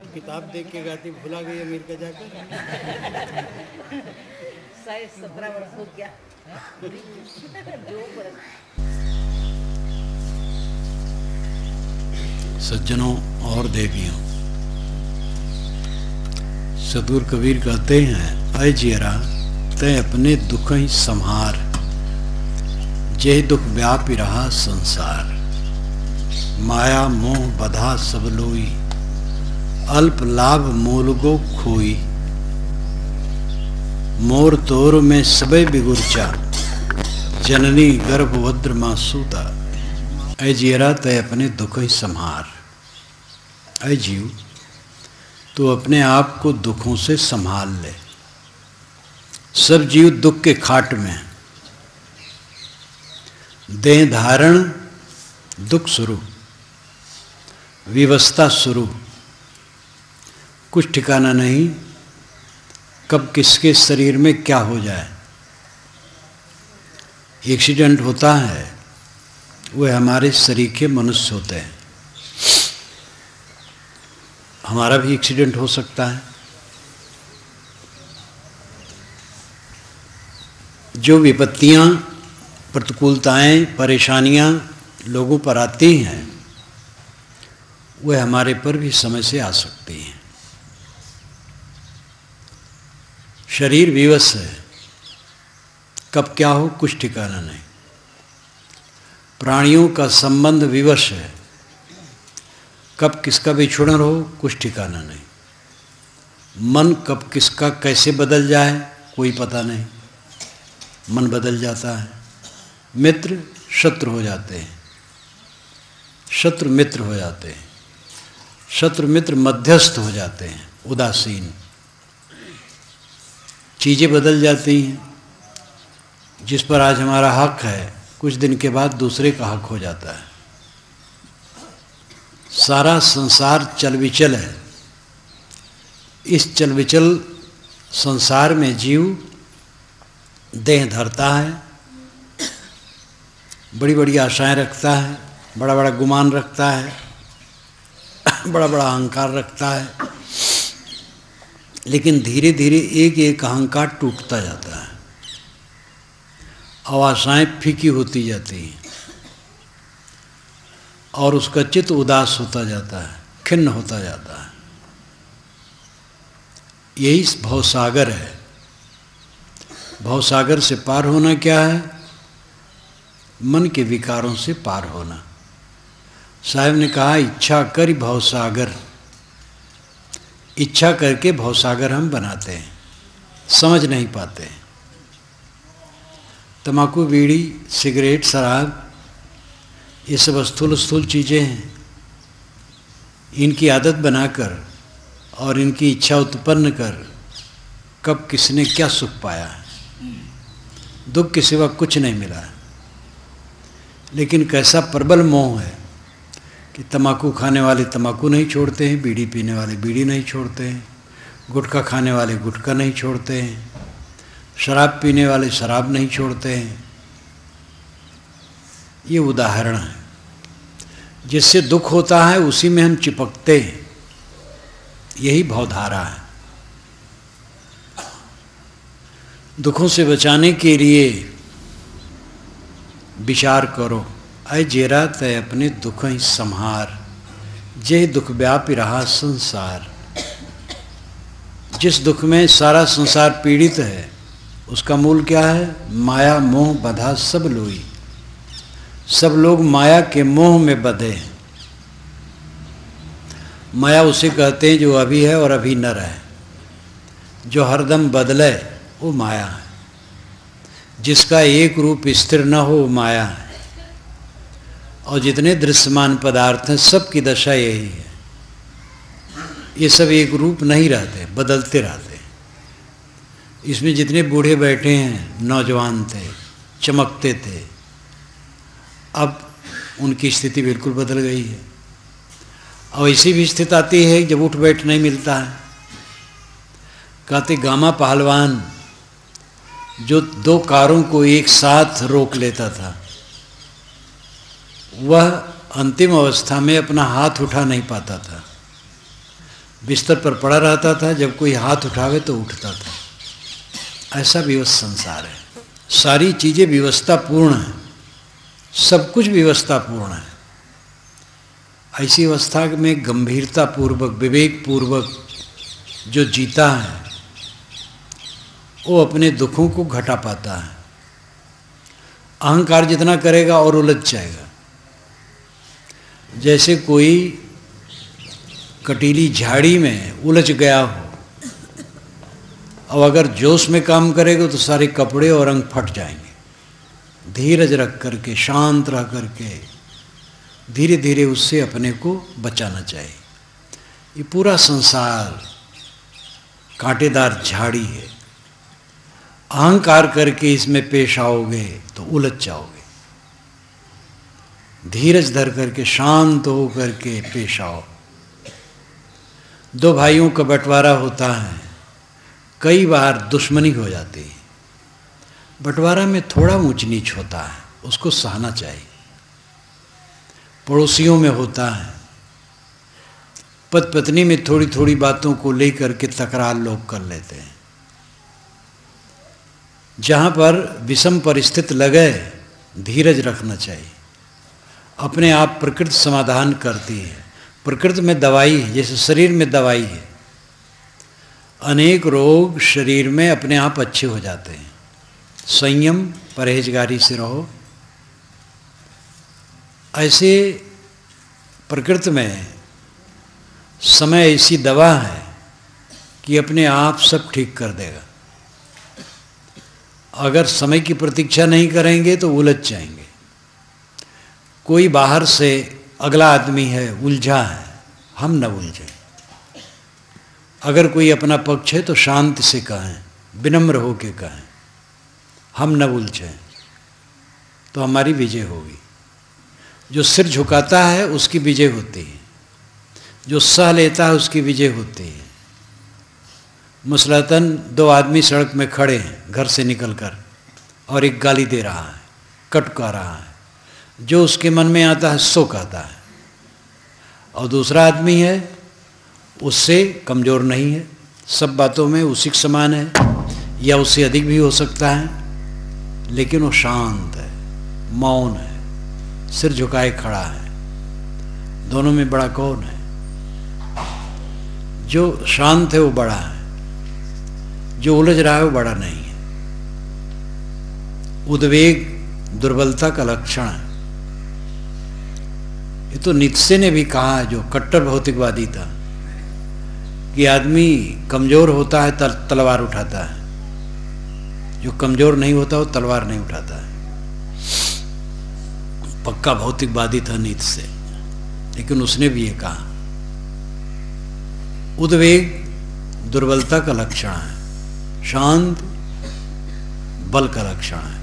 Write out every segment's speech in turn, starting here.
किताब देख के गाती, भुला गई अमेरिका जाकर। 17 वर्ष हो गया। सज्जनों और देवियों, सदगुरु कबीर कहते हैं, अय जियरा तय अपने दुख ही संहार, जे दुख व्यापी रहा संसार। माया मोह बधा सब लोई, अल्प लाभ मूल गो खोई। मोर तोर में सबे बिगुरचा, जननी गर्भ वद्र मां सूता। अय जियरा तय अपने दुख ही संहार। अय जीव, तो अपने आप को दुखों से संभाल ले। सब जीव दुख के खाट में, देह धारण दुख शुरू, विवस्था शुरू, कुछ ठिकाना नहीं कब किसके शरीर में क्या हो जाए। एक्सीडेंट होता है, वे हमारे शरीर के मनुष्य होते हैं। हमारा भी एक्सीडेंट हो सकता है। जो विपत्तियां, प्रतिकूलताएं, परेशानियां लोगों पर आती हैं, वे हमारे पर भी समय से आ सकती हैं। शरीर विवश है, कब क्या हो कुछ ठिकाना नहीं। प्राणियों का संबंध विवश है, कब किसका विछुड़न हो कुछ ठिकाना नहीं। मन कब किसका कैसे बदल जाए कोई पता नहीं। मन बदल जाता है, मित्र शत्रु हो जाते हैं, शत्रु मित्र हो जाते हैं, शत्रु मित्र मध्यस्थ हो जाते हैं, उदासीन। चीज़ें बदल जाती हैं। जिस पर आज हमारा हक है, कुछ दिन के बाद दूसरे का हक हो जाता है। सारा संसार चल विचल है। इस चल विचल संसार में जीव देह धरता है, बड़ी बड़ी आशाएं रखता है, बड़ा बड़ा गुमान रखता है, बड़ा बड़ा अहंकार रखता है। लेकिन धीरे धीरे एक एक अहंकार टूटता जाता है और आशाएं फीकी होती जाती हैं और उसका चित्त उदास होता जाता है, खिन्न होता जाता है। यही भवसागर है। भवसागर से पार होना क्या है? मन के विकारों से पार होना। साहब ने कहा, इच्छा कर भवसागर। इच्छा करके भवसागर हम बनाते हैं, समझ नहीं पाते हैं। तम्बाकू, बीड़ी, सिगरेट, शराब, ये सब स्थूल स्थूल चीज़ें हैं। इनकी आदत बनाकर और इनकी इच्छा उत्पन्न कर कब किसने क्या सुख पाया है? दुख के सिवा कुछ नहीं मिला है। लेकिन कैसा प्रबल मोह है कि तम्बाकू खाने वाले तम्बाकू नहीं छोड़ते हैं, बीड़ी पीने वाले बीड़ी नहीं छोड़ते हैं, गुटखा खाने वाले गुटखा नहीं छोड़ते हैं, शराब पीने वाले शराब नहीं छोड़ते हैं। ये उदाहरण है। जिससे दुख होता है उसी में हम चिपकते हैं। यही भवधारा है। दुखों से बचाने के लिए विचार करो। अय जेरा तय अपने दुख ही संहार, जे दुख व्यापी रहा संसार। जिस दुख में सारा संसार पीड़ित है, उसका मूल क्या है? माया मोह बधा सब लोई। सब लोग माया के मोह में बंधे हैं। माया उसे कहते हैं जो अभी है और अभी न रहे। जो हरदम बदले वो माया है। जिसका एक रूप स्थिर न हो वो माया है। और जितने दृश्यमान पदार्थ हैं सबकी दशा यही है। ये सब एक रूप नहीं रहते, बदलते रहते। इसमें जितने बूढ़े बैठे हैं, नौजवान थे, चमकते थे, अब उनकी स्थिति बिल्कुल बदल गई है। और ऐसी भी स्थिति आती है जब उठ बैठ नहीं मिलता है। कहते गामा पहलवान जो 2 कारों को एक साथ रोक लेता था, वह अंतिम अवस्था में अपना हाथ उठा नहीं पाता था। बिस्तर पर पड़ा रहता था, जब कोई हाथ उठावे तो उठता था। ऐसा विवश संसार है। सारी चीज़ें व्यवस्थापूर्ण हैं, सब कुछ व्यवस्थापूर्ण है। ऐसी अवस्था में गंभीरता पूर्वक, विवेक पूर्वक जो जीता है वो अपने दुखों को घटा पाता है। अहंकार जितना करेगा और उलझ जाएगा। जैसे कोई कटीली झाड़ी में उलझ गया हो, अब अगर जोश में काम करेगा तो सारे कपड़े और अंग फट जाएंगे। धीरज रख करके, शांत रह करके धीरे धीरे उससे अपने को बचाना चाहिए। ये पूरा संसार कांटेदार झाड़ी है। अहंकार करके इसमें पेश आओगे तो उलझ जाओगे। धीरज धर करके, शांत हो करके पेश आओ। दो भाइयों का बंटवारा होता है, कई बार दुश्मनी हो जाती है। बंटवारा में थोड़ा ऊंच नीच होता है, उसको सहना चाहिए। पड़ोसियों में होता है, पति पत्नी में थोड़ी थोड़ी बातों को लेकर के तकरार लोग कर लेते हैं। जहाँ पर विषम परिस्थिति लगे, धीरज रखना चाहिए। अपने आप प्रकृति समाधान करती है। प्रकृति में दवाई है, जैसे शरीर में दवाई है। अनेक रोग शरीर में अपने आप अच्छे हो जाते हैं। संयम, परहेजगारी से रहो। ऐसे प्रकृति में समय ऐसी दवा है कि अपने आप सब ठीक कर देगा। अगर समय की प्रतीक्षा नहीं करेंगे तो उलझ जाएंगे। कोई बाहर से अगला आदमी है, उलझा है, हम न उलझें। अगर कोई अपना पक्ष है तो शांति से कहें, विनम्र होकर कहें, हम न उलझें, तो हमारी विजय होगी। जो सिर झुकाता है उसकी विजय होती है, जो सह लेता है उसकी विजय होती है। मसलतन दो आदमी सड़क में खड़े हैं घर से निकलकर, और एक गाली दे रहा है, कटका रहा है, जो उसके मन में आता है सो कहता है। और दूसरा आदमी है, उससे कमज़ोर नहीं है, सब बातों में उसी के समान है या उससे अधिक भी हो सकता है, लेकिन वो शांत है, मौन है, सिर झुकाए खड़ा है। दोनों में बड़ा कौन है? जो शांत है वो बड़ा है, जो उलझ रहा है वो बड़ा नहीं है। उद्वेग दुर्बलता का लक्षण है। ये तो नीत्शे ने भी कहा है, जो कट्टर भौतिकवादी था, कि आदमी कमजोर होता है तलवार उठाता है, जो कमजोर नहीं होता वो तलवार नहीं उठाता है। पक्का भौतिकवादी था नीत्शे, लेकिन उसने भी ये कहा उद्वेग दुर्बलता का लक्षण है, शांत बल का लक्षण है।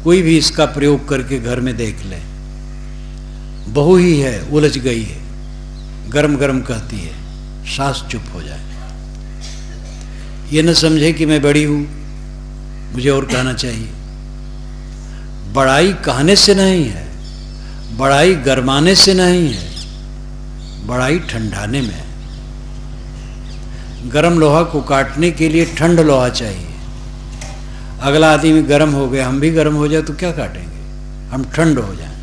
कोई भी इसका प्रयोग करके घर में देख ले, बहू ही है, उलझ गई है, गरम गरम कहती है, सास चुप हो जाए। ये न समझे कि मैं बड़ी हूं, मुझे और कहना चाहिए। बड़ाई कहने से नहीं है, बड़ाई गरमाने से नहीं है, बड़ाई ठंडाने में है। गरम लोहा को काटने के लिए ठंड लोहा चाहिए। अगला आदमी गर्म हो गया, हम भी गर्म हो जाए तो क्या काटेंगे? हम ठंड हो जाए,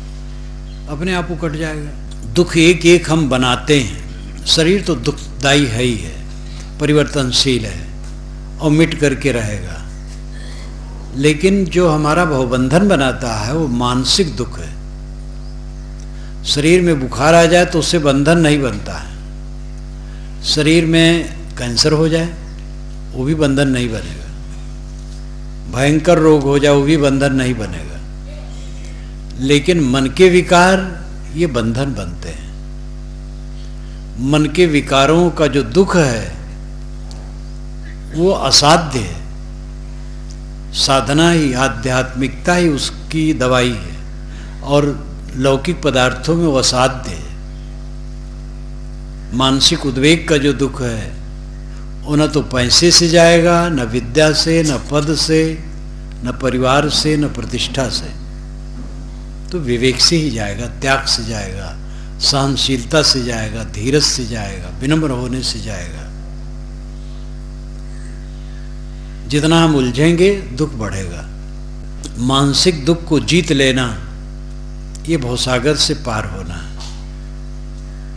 अपने आप वो कट जाएगा। दुख एक एक हम बनाते हैं। शरीर तो दुखदायी है ही है, परिवर्तनशील है और मिट करके रहेगा। लेकिन जो हमारा भवबंधन बनाता है वो मानसिक दुख है। शरीर में बुखार आ जाए तो उससे बंधन नहीं बनता है। शरीर में कैंसर हो जाए वो भी बंधन नहीं बनेगा। भयंकर रोग हो जाए वो भी बंधन नहीं बनेगा। लेकिन मन के विकार ये बंधन बनते हैं। मन के विकारों का जो दुख है वो असाध्य है। साधना ही, आध्यात्मिकता ही उसकी दवाई है, और लौकिक पदार्थों में वो असाध्य है। मानसिक उद्वेग का जो दुख है वो न तो पैसे से जाएगा, न विद्या से, न पद से, न परिवार से, न प्रतिष्ठा से, तो विवेक से ही जाएगा, त्याग से जाएगा, सहनशीलता से जाएगा, धीरज से जाएगा, विनम्र होने से जाएगा। जितना हम उलझेंगे दुख बढ़ेगा। मानसिक दुख को जीत लेना ये भवसागर से पार होना है।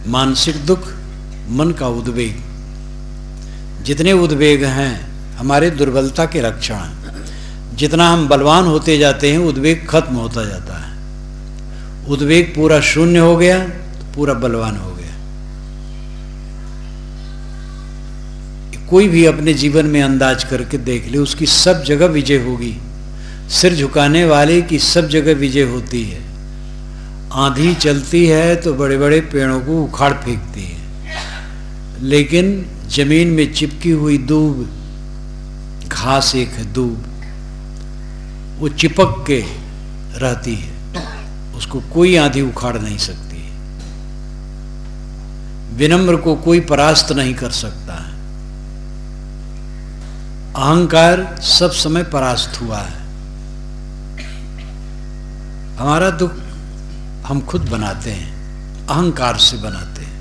मानसिक दुख मन का उद्वेग, जितने उद्वेग हैं हमारे दुर्बलता के लक्षण हैं। जितना हम बलवान होते जाते हैं उद्वेग खत्म होता जाता है। उद्वेग पूरा शून्य हो गया तो पूरा बलवान हो गया। कोई भी अपने जीवन में अंदाज करके देख ले, उसकी सब जगह विजय होगी। सिर झुकाने वाले की सब जगह विजय होती है। आंधी चलती है तो बड़े बड़े पेड़ों को उखाड़ फेंकती है, लेकिन जमीन में चिपकी हुई दूब, घास एक है दूब, वो चिपक के रहती है, उसको कोई आंधी उखाड़ नहीं सकती। विनम्र को कोई परास्त नहीं कर सकता है। अहंकार सब समय परास्त हुआ है। हमारा दुख हम खुद बनाते हैं, अहंकार से बनाते हैं।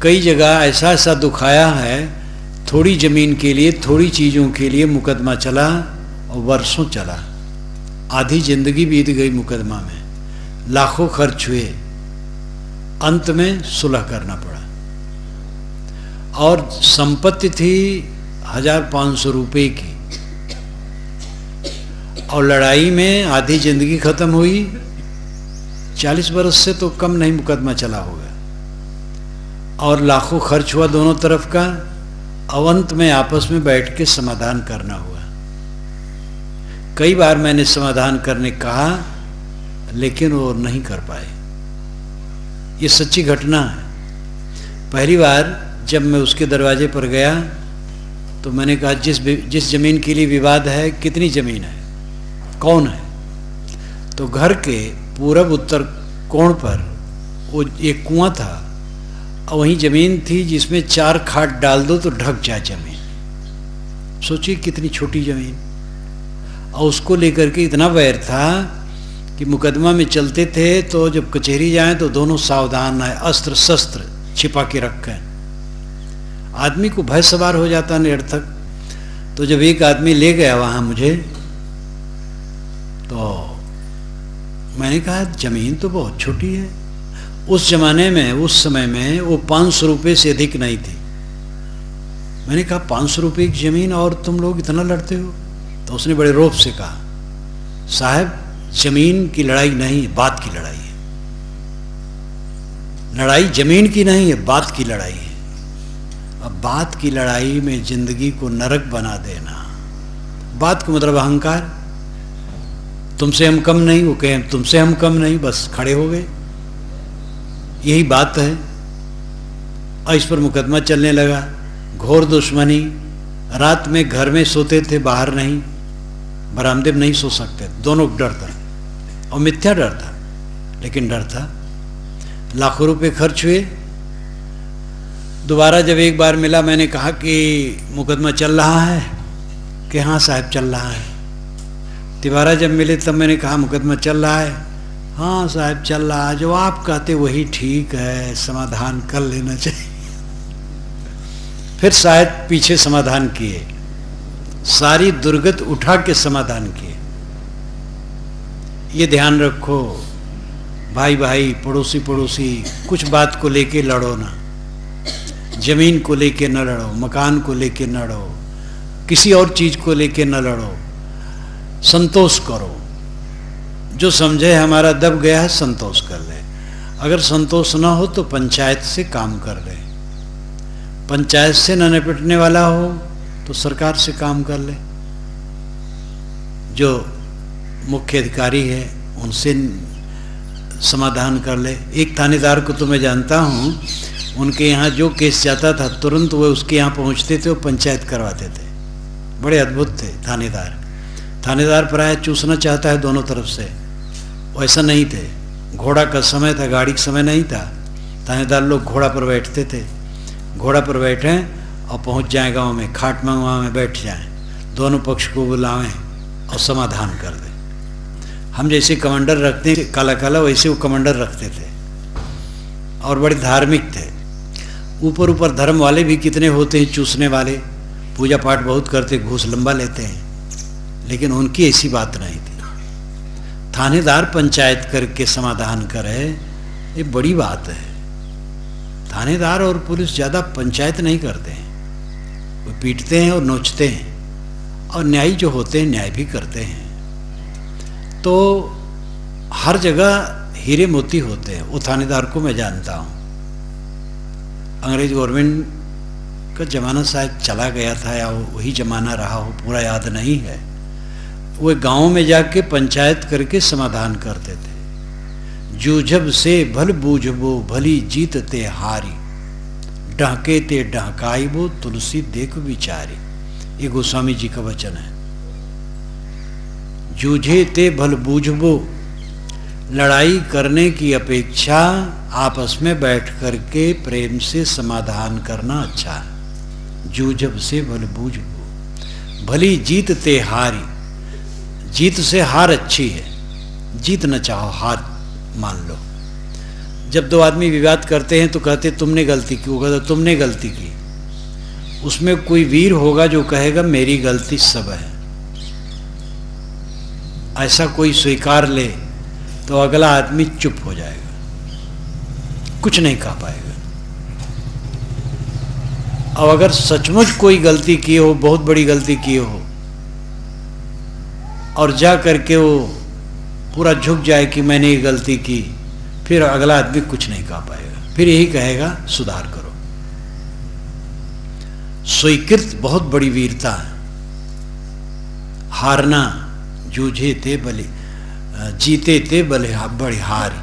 कई जगह ऐसा ऐसा दुख आया है, थोड़ी जमीन के लिए, थोड़ी चीज़ों के लिए मुकदमा चला और वर्षों चला। आधी जिंदगी बीत गई मुकदमा में, लाखों खर्च हुए, अंत में सुलह करना पड़ा। और संपत्ति थी 1500 रुपये की, और लड़ाई में आधी जिंदगी खत्म हुई। 40 बरस से तो कम नहीं मुकदमा चला होगा, और लाखों खर्च हुआ दोनों तरफ का। अवंत में आपस में बैठ के समाधान करना हुआ। कई बार मैंने समाधान करने कहा, लेकिन वो नहीं कर पाए। ये सच्ची घटना है। पहली बार जब मैं उसके दरवाजे पर गया तो मैंने कहा, जिस जमीन के लिए विवाद है, कितनी जमीन है, कौन है? तो घर के पूरब उत्तर कोण पर वो एक कुआं था, और वहीं जमीन थी जिसमें 4 खाट डाल दो तो ढक जाए जमीन। सोचिए कितनी छोटी जमीन, और उसको लेकर के इतना वैर था कि मुकदमा में चलते थे तो जब कचहरी जाएं तो दोनों सावधान है, अस्त्र शस्त्र छिपा के रखें। आदमी को भय सवार हो जाता निरर्थक। तो जब एक आदमी ले गया वहां मुझे, तो मैंने कहा जमीन तो बहुत छोटी है। उस जमाने में, उस समय में वो 500 रुपये से अधिक नहीं थी। मैंने कहा 500 रुपये की जमीन और तुम लोग इतना लड़ते हो? तो उसने बड़े रोब से कहा, साहब जमीन की लड़ाई नहीं है, बात की लड़ाई है। लड़ाई जमीन की नहीं है, बात की लड़ाई है। अब बात की लड़ाई में जिंदगी को नरक बना देना। बात का मतलब अहंकार। तुमसे हम कम नहीं, वो कहें तुमसे हम कम नहीं, बस खड़े हो गए। यही बात है। और इस पर मुकदमा चलने लगा। घोर दुश्मनी। रात में घर में सोते थे, बाहर नहीं, बरामदे में नहीं सो सकते। दोनों डर था, और मिथ्या डर था, लेकिन डर था। लाखों रुपए खर्च हुए। दोबारा जब एक बार मिला, मैंने कहा कि मुकदमा चल रहा है? कि हाँ साहब चल रहा है। दोबारा जब मिले तब मैंने कहा मुकदमा चल रहा है? हाँ साहब चल रहा है। जो आप कहते वही ठीक है, समाधान कर लेना चाहिए। फिर शायद पीछे समाधान किए, सारी दुर्गत उठा के समाधान किए। ये ध्यान रखो भाई भाई, पड़ोसी पड़ोसी, कुछ बात को लेके लड़ो ना। जमीन को लेके न लड़ो, मकान को लेके न लड़ो, किसी और चीज को लेके न लड़ो। संतोष करो। जो समझे हमारा दब गया है, संतोष कर ले। अगर संतोष ना हो तो पंचायत से काम कर ले। पंचायत से न निपटने वाला हो तो सरकार से काम कर ले। जो मुख्य अधिकारी है उनसे समाधान कर ले। एक थानेदार को तो मैं जानता हूँ, उनके यहाँ जो केस जाता था तुरंत वो उसके यहाँ पहुँचते थे, वो पंचायत करवाते थे। बड़े अद्भुत थे थानेदार। थानेदार प्राय चूसना चाहता है दोनों तरफ से, वैसा नहीं थे। घोड़ा का समय था, गाड़ी का समय नहीं था। थानेदार लोग घोड़ा पर बैठते थे। घोड़ा पर बैठें और पहुंच जाएं गांव में, खाट मंगवा में बैठ जाएं, दोनों पक्ष को बुलावें और समाधान कर दें। हम जैसे कमांडर रखते हैं काला काला, वैसे वो कमांडर रखते थे। और बड़े धार्मिक थे। ऊपर ऊपर धर्म वाले भी कितने होते हैं, चूसने वाले, पूजा पाठ बहुत करते, घूस लंबा लेते हैं, लेकिन उनकी ऐसी बात नहीं थी। थानेदार पंचायत करके समाधान करे, ये बड़ी बात है। थानेदार और पुलिस ज़्यादा पंचायत नहीं करते हैं, वो पीटते हैं और नोचते हैं, और न्यायी जो होते हैं न्याय भी करते हैं। तो हर जगह हीरे मोती होते हैं, वो थानेदार को मैं जानता हूँ। अंग्रेज गवर्नमेंट का ज़माना शायद चला गया था या वही ज़माना रहा हो, पूरा याद नहीं है। वो गाँव में जाके पंचायत करके समाधान करते थे। जूझब से भल बूझबो भली जीत ते हारी, डहके ते डहकाई बो तुलसी देख विचारी। ये गोस्वामी जी का वचन है। जूझे ते भल बूझबो, लड़ाई करने की अपेक्षा आपस में बैठ करके प्रेम से समाधान करना अच्छा है। जूझब से भल बूझबो भली जीत ते हारी, जीत से हार अच्छी है। जीत न चाहो, हार मान लो। जब दो आदमी विवाद करते हैं तो कहते तुमने गलती की, वो कहता तुमने गलती की। उसमें कोई वीर होगा जो कहेगा मेरी गलती सब है। ऐसा कोई स्वीकार ले तो अगला आदमी चुप हो जाएगा, कुछ नहीं कह पाएगा। अब अगर सचमुच कोई गलती की हो, बहुत बड़ी गलती की हो, और जा करके वो पूरा झुक जाए कि मैंने ये गलती की, फिर अगला आदमी कुछ नहीं कह पाएगा, फिर यही कहेगा सुधार करो। स्वीकृत बहुत बड़ी वीरता है। हारना, जूझे ते बलि जीते ते बड़े हारी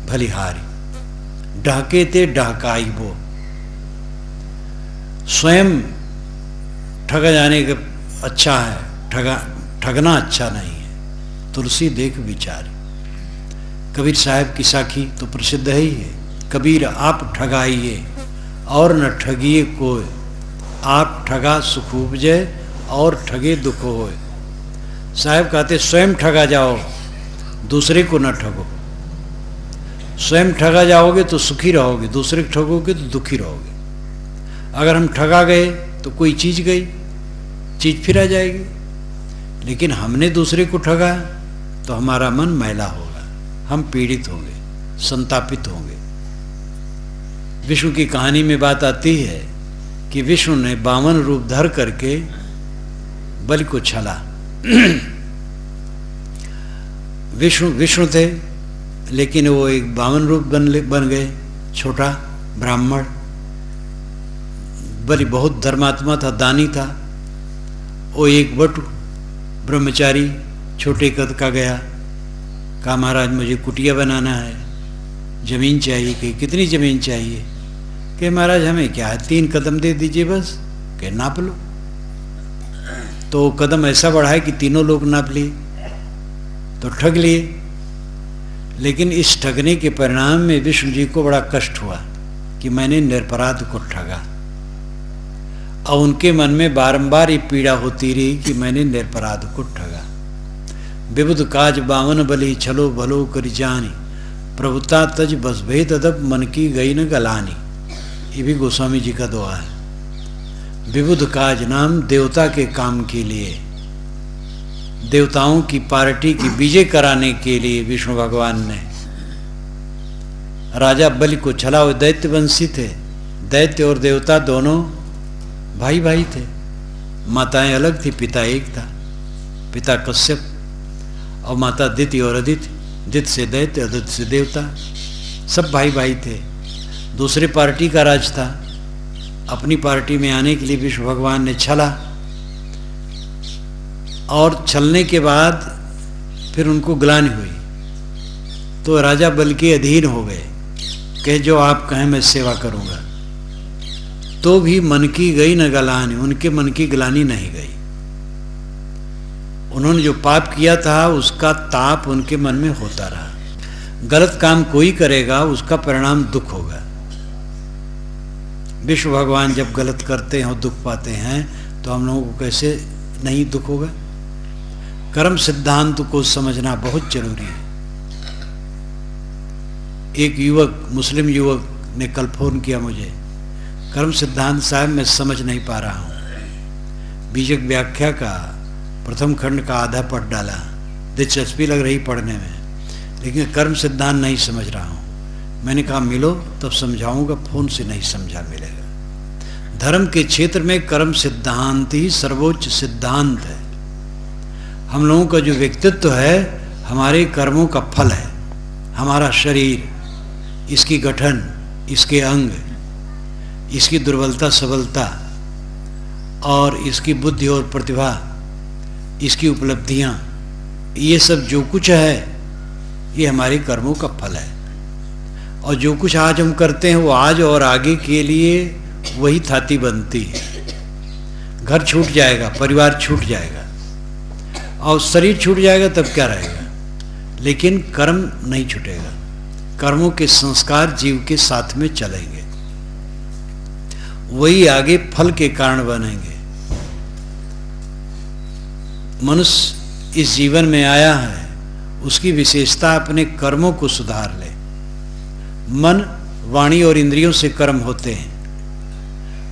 भली हारी, डहके ते डहकाई वो। स्वयं ठगा जाने का अच्छा है, ठगना अच्छा नहीं है। तुलसी देख विचारी। कबीर साहब की साखी तो प्रसिद्ध है ही है। कबीर आप ठगाइए और न ठगिए कोई, आप ठगा सुख उपजे और ठगे दुख होए। साहब कहते स्वयं ठगा जाओ, दूसरे को न ठगो। स्वयं ठगा जाओगे तो सुखी रहोगे, दूसरे को ठगोगे तो दुखी रहोगे। अगर हम ठगा गए तो कोई चीज़ गई, चीज़ फिर आ जाएगी। लेकिन हमने दूसरे को ठगा तो हमारा मन मैला होगा, हम पीड़ित होंगे, संतापित होंगे। विष्णु की कहानी में बात आती है कि विष्णु ने 52 रूप धर करके बलि को छला। विष्णु थे, लेकिन वो एक 52 रूप बन गए। छोटा ब्राह्मण, बलि बहुत धर्मात्मा था, दानी था। वो एक बटु ब्रह्मचारी छोटे कद का गया, कहा महाराज मुझे कुटिया बनाना है, ज़मीन चाहिए। कि कितनी ज़मीन चाहिए? कि महाराज हमें क्या है, 3 कदम दे दीजिए बस। कि नाप लो। तो कदम ऐसा बढ़ाए कि तीनों लोग नाप लिए, तो ठग लिए। लेकिन इस ठगने के परिणाम में विष्णु जी को बड़ा कष्ट हुआ कि मैंने निरपराध को ठगा, और उनके मन में बारंबार ये पीड़ा होती रही कि मैंने निरपराध को ठगा। विबुध काज 52 बलि छलो भलो करि जानी, प्रभुता तज बस भेद अदब मन की गई न गलानी। ये भी गोस्वामी जी का दुआ है। विबुध काज नाम देवता के काम के लिए, देवताओं की पार्टी की विजय कराने के लिए विष्णु भगवान ने राजा बलि को छला। वो दैत्य वंशी थे, दैत्य और देवता दोनों भाई भाई थे। माताएं अलग थी, पिता एक था, पिता कश्यप, और माता दिति और अदिति। दिति से दैत्य, अदिति से देवता, सब भाई भाई थे। दूसरी पार्टी का राज था। अपनी पार्टी में आने के लिए विष्णु भगवान ने छला, और छलने के बाद फिर उनको ग्लानि हुई, तो राजा बल के अधीन हो गए कि जो आप कहें मैं सेवा करूंगा। तो भी मन की गई न गलानी, उनके मन की ग्लानि नहीं गई। उन्होंने जो पाप किया था उसका ताप उनके मन में होता रहा। गलत काम कोई करेगा उसका परिणाम दुख होगा। विष्णु भगवान जब गलत करते हैं और दुख पाते हैं तो हम लोगों को कैसे नहीं दुख होगा। कर्म सिद्धांत को समझना बहुत जरूरी है। एक युवक, मुस्लिम युवक ने कल फोन किया मुझे, कर्म सिद्धांत साहब मैं समझ नहीं पा रहा हूँ, बीजक व्याख्या का प्रथम खंड का आधा पढ़ डाला, दिलचस्पी लग रही पढ़ने में, लेकिन कर्म सिद्धांत नहीं समझ रहा हूँ। मैंने कहा मिलो तब समझाऊंगा, फोन से नहीं समझा मिलेगा। धर्म के क्षेत्र में कर्म सिद्धांत ही सर्वोच्च सिद्धांत है। हम लोगों का जो व्यक्तित्व है हमारे कर्मों का फल है। हमारा शरीर, इसकी गठन, इसके अंग, इसकी दुर्बलता सबलता और इसकी बुद्धि और प्रतिभा, इसकी उपलब्धियां, ये सब जो कुछ है ये हमारे कर्मों का फल है। और जो कुछ आज हम करते हैं वो आज और आगे के लिए वही थाती बनती है। घर छूट जाएगा, परिवार छूट जाएगा और शरीर छूट जाएगा तब क्या रहेगा, लेकिन कर्म नहीं छूटेगा। कर्मों के संस्कार जीव के साथ में चलेंगे, वही आगे फल के कारण बनेंगे। मनुष्य इस जीवन में आया है, उसकी विशेषता अपने कर्मों को सुधार ले। मन, वाणी और इंद्रियों से कर्म होते हैं।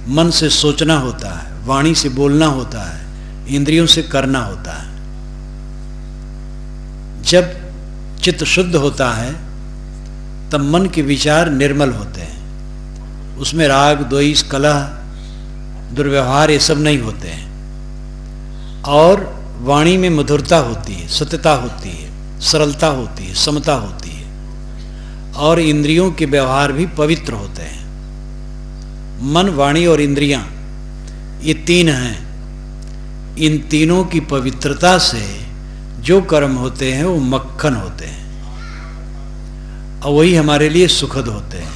मन से सोचना होता है, वाणी से बोलना होता है, इंद्रियों से करना होता है। जब चित्त शुद्ध होता है तब मन के विचार निर्मल होते हैं, उसमें राग, द्वेष, कलह, दुर्व्यवहार ये सब नहीं होते हैं। और वाणी में मधुरता होती है, सत्यता होती है, सरलता होती है, समता होती है। और इंद्रियों के व्यवहार भी पवित्र होते हैं। मन, वाणी और इंद्रियां ये तीन हैं। इन तीनों की पवित्रता से जो कर्म होते हैं वो मक्खन होते हैं और वही हमारे लिए सुखद होते हैं।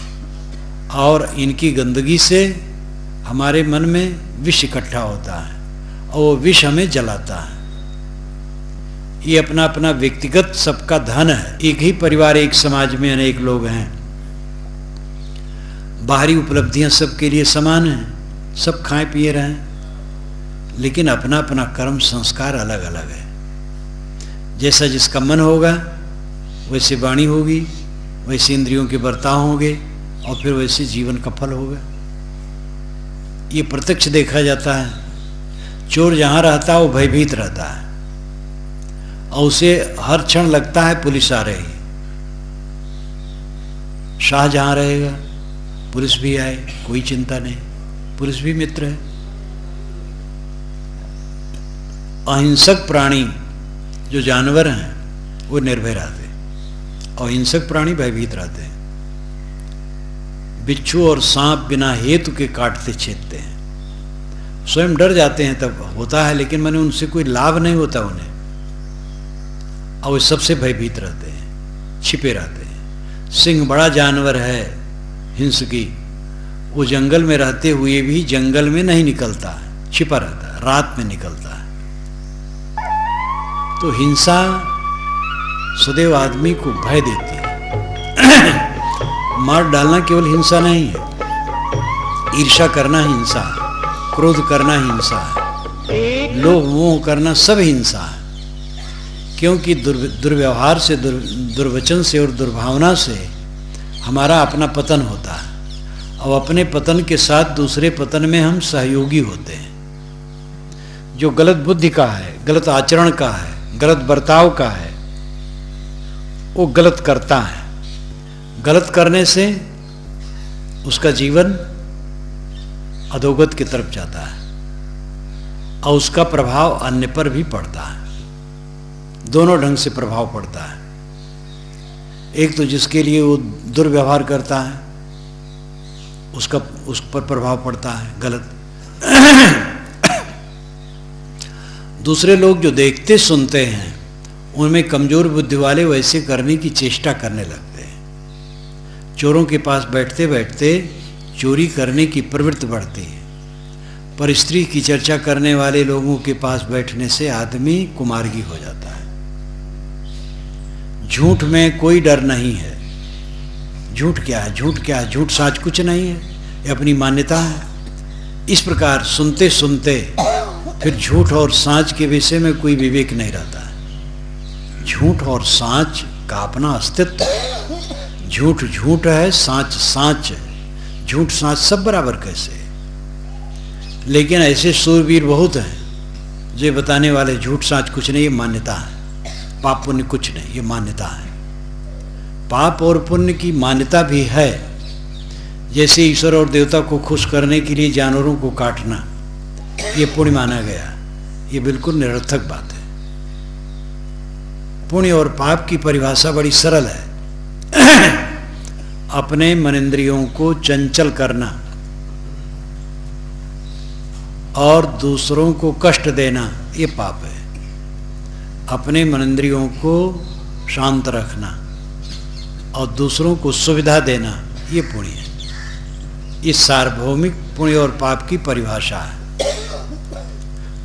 और इनकी गंदगी से हमारे मन में विष इकट्ठा होता है और वो विष हमें जलाता है। ये अपना अपना व्यक्तिगत सबका धन है। एक ही परिवार, एक समाज में अनेक लोग हैं। बाहरी उपलब्धियां सबके लिए समान हैं, सब खाए पिए रहे हैं, लेकिन अपना अपना कर्म संस्कार अलग अलग है। जैसा जिसका मन होगा वैसे वाणी होगी, वैसे इंद्रियों के बर्ताव होंगे और फिर वैसे जीवन का फल होगा। ये प्रत्यक्ष देखा जाता है। चोर जहाँ रहता है वो भयभीत रहता है और उसे हर क्षण लगता है पुलिस आ रही। शाह जहाँ रहेगा पुलिस भी आए, कोई चिंता नहीं, पुलिस भी मित्र है। अहिंसक प्राणी जो जानवर हैं वो निर्भय रहते हैं और हिंसक प्राणी भयभीत रहते हैं। बिच्छू और सांप बिना हेतु के काटते छेदते हैं, स्वयं डर जाते हैं तब होता है, लेकिन मैंने उनसे कोई लाभ नहीं होता उन्हें। और वे सबसे भयभीत रहते हैं, छिपे रहते हैं। सिंह बड़ा जानवर है हिंसकी, वो जंगल में रहते हुए भी जंगल में नहीं निकलता है, छिपा रहता है, रात में निकलता है। तो हिंसा सदैव आदमी को भय देती है। मार डालना केवल हिंसा नहीं है, ईर्ष्या करना हिंसा है, क्रोध करना हिंसा है, लोभ मोह करना सब हिंसा है। क्योंकि दुर्व्यवहार से, दुर्वचन से और दुर्भावना से हमारा अपना पतन होता है और अपने पतन के साथ दूसरे पतन में हम सहयोगी होते हैं। जो गलत बुद्धि का है, गलत आचरण का है, गलत बर्ताव का है, वो गलत करता है। गलत करने से उसका जीवन अधोगत की तरफ जाता है और उसका प्रभाव अन्य पर भी पड़ता है। दोनों ढंग से प्रभाव पड़ता है। एक तो जिसके लिए वो दुर्व्यवहार करता है उस पर प्रभाव पड़ता है गलत। दूसरे लोग जो देखते सुनते हैं उनमें कमजोर बुद्धि वाले वैसे करने की चेष्टा करने लगते हैं। चोरों के पास बैठते बैठते चोरी करने की प्रवृत्ति बढ़ती है। पर स्त्री की चर्चा करने वाले लोगों के पास बैठने से आदमी कुमार्गी हो जाता है। झूठ में कोई डर नहीं है। झूठ क्या है, झूठ क्या है, झूठ साच कुछ नहीं है, ये अपनी मान्यता है। इस प्रकार सुनते सुनते फिर झूठ और साच के विषय में कोई विवेक नहीं रहता है। झूठ और साच का अपना अस्तित्व है। झूठ झूठ है, साँच साँच है। झूठ साँच सब बराबर कैसे है? लेकिन ऐसे सूरवीर बहुत हैं जो बताने वाले झूठ साँच कुछ नहीं, ये मान्यता है। पाप पुण्य कुछ नहीं, ये मान्यता है। पाप और पुण्य की मान्यता भी है। जैसे ईश्वर और देवता को खुश करने के लिए जानवरों को काटना ये पुण्य माना गया, ये बिल्कुल निरर्थक बात है। पुण्य और पाप की परिभाषा बड़ी सरल है। अपने मनेंद्रियों को चंचल करना और दूसरों को कष्ट देना ये पाप है। अपने मनेंद्रियों को शांत रखना और दूसरों को सुविधा देना ये पुण्य है। ये सार्वभौमिक पुण्य और पाप की परिभाषा है।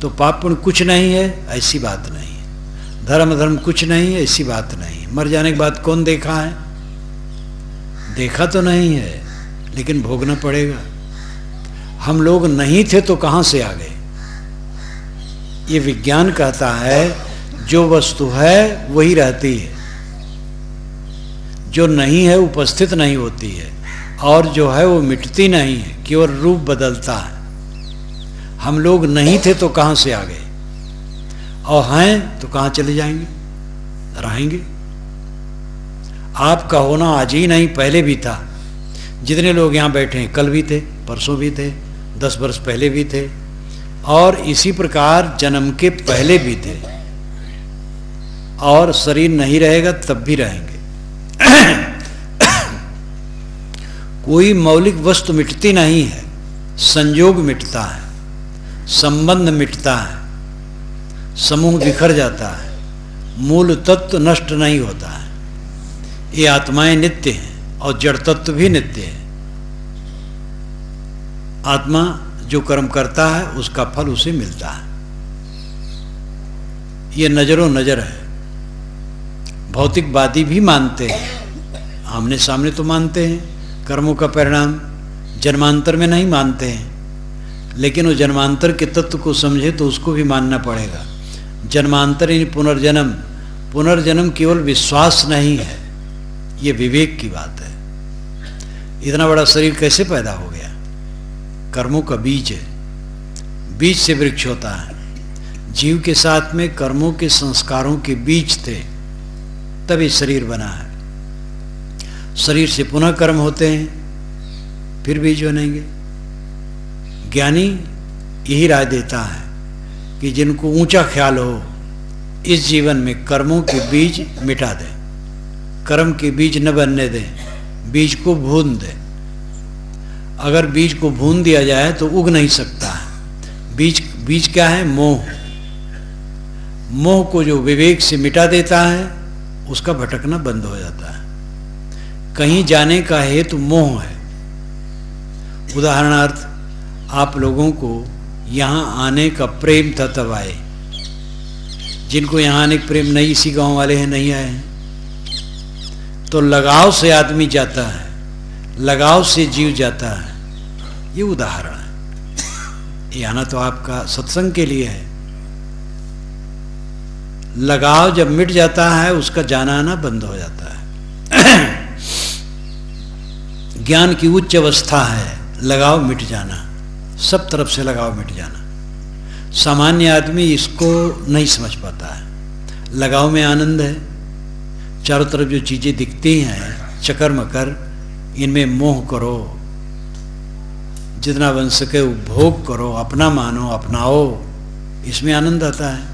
तो पाप पुण्य कुछ नहीं है ऐसी बात नहीं है, धर्म धर्म कुछ नहीं है ऐसी बात नहीं है। मर जाने के बाद कौन देखा है? देखा तो नहीं है, लेकिन भोगना पड़ेगा। हम लोग नहीं थे तो कहाँ से आ गए? ये विज्ञान कहता है जो वस्तु है वही रहती है, जो नहीं है उपस्थित नहीं होती है, और जो है वो मिटती नहीं है, केवल रूप बदलता है। हम लोग नहीं थे तो कहाँ से आ गए, और हैं तो कहाँ चले जाएंगे, रहेंगे। आपका होना आज ही नहीं, पहले भी था। जितने लोग यहाँ बैठे हैं कल भी थे, परसों भी थे, 10 वर्ष पहले भी थे, और इसी प्रकार जन्म के पहले भी थे। और शरीर नहीं रहेगा तब भी रहेंगे। कोई मौलिक वस्तु मिटती नहीं है, संयोग मिटता है, संबंध मिटता है, समूह बिखर जाता है, मूल तत्व नष्ट नहीं होता है। ये आत्माएं नित्य हैं और जड़ तत्व भी नित्य है। आत्मा जो कर्म करता है उसका फल उसे मिलता है। ये नजरों नजर है। भौतिकवादी भी मानते हैं, आमने सामने तो मानते हैं कर्मों का परिणाम, जन्मांतर में नहीं मानते हैं। लेकिन वो जन्मांतर के तत्व को समझे तो उसको भी मानना पड़ेगा। जन्मांतर यानी पुनर्जन्म। पुनर्जन्म केवल विश्वास नहीं है, ये विवेक की बात है। इतना बड़ा शरीर कैसे पैदा हो गया? कर्मों का बीज है, बीज से वृक्ष होता है। जीव के साथ में कर्मों के संस्कारों के बीज थे, तभी शरीर बना है। शरीर से पुनः कर्म होते हैं, फिर बीज बनेंगे। ज्ञानी यही राय देता है कि जिनको ऊंचा ख्याल हो इस जीवन में कर्मों के बीज मिटा दें, कर्म के बीज न बनने दें, बीज को भून दें। अगर बीज को भून दिया जाए तो उग नहीं सकता है। बीज क्या है? मोह। मोह को जो विवेक से मिटा देता है उसका भटकना बंद हो जाता है। कहीं जाने का हेतु मोह है। उदाहरणार्थ, आप लोगों को यहाँ आने का प्रेम था तब आए। जिनको यहाँ आने का प्रेम नहीं, इसी गांव वाले हैं, नहीं आए हैं। तो लगाव से आदमी जाता है, लगाव से जीव जाता है। ये उदाहरण है। ये आना तो आपका सत्संग के लिए है। लगाव जब मिट जाता है उसका जाना आना बंद हो जाता है। ज्ञान की उच्च अवस्था है लगाव मिट जाना, सब तरफ से लगाव मिट जाना। सामान्य आदमी इसको नहीं समझ पाता है। लगाव में आनंद है, चारों तरफ जो चीज़ें दिखती हैं चकर मकर, इनमें मोह करो, जितना बन सके उपभोग करो, अपना मानो, अपनाओ, इसमें आनंद आता है।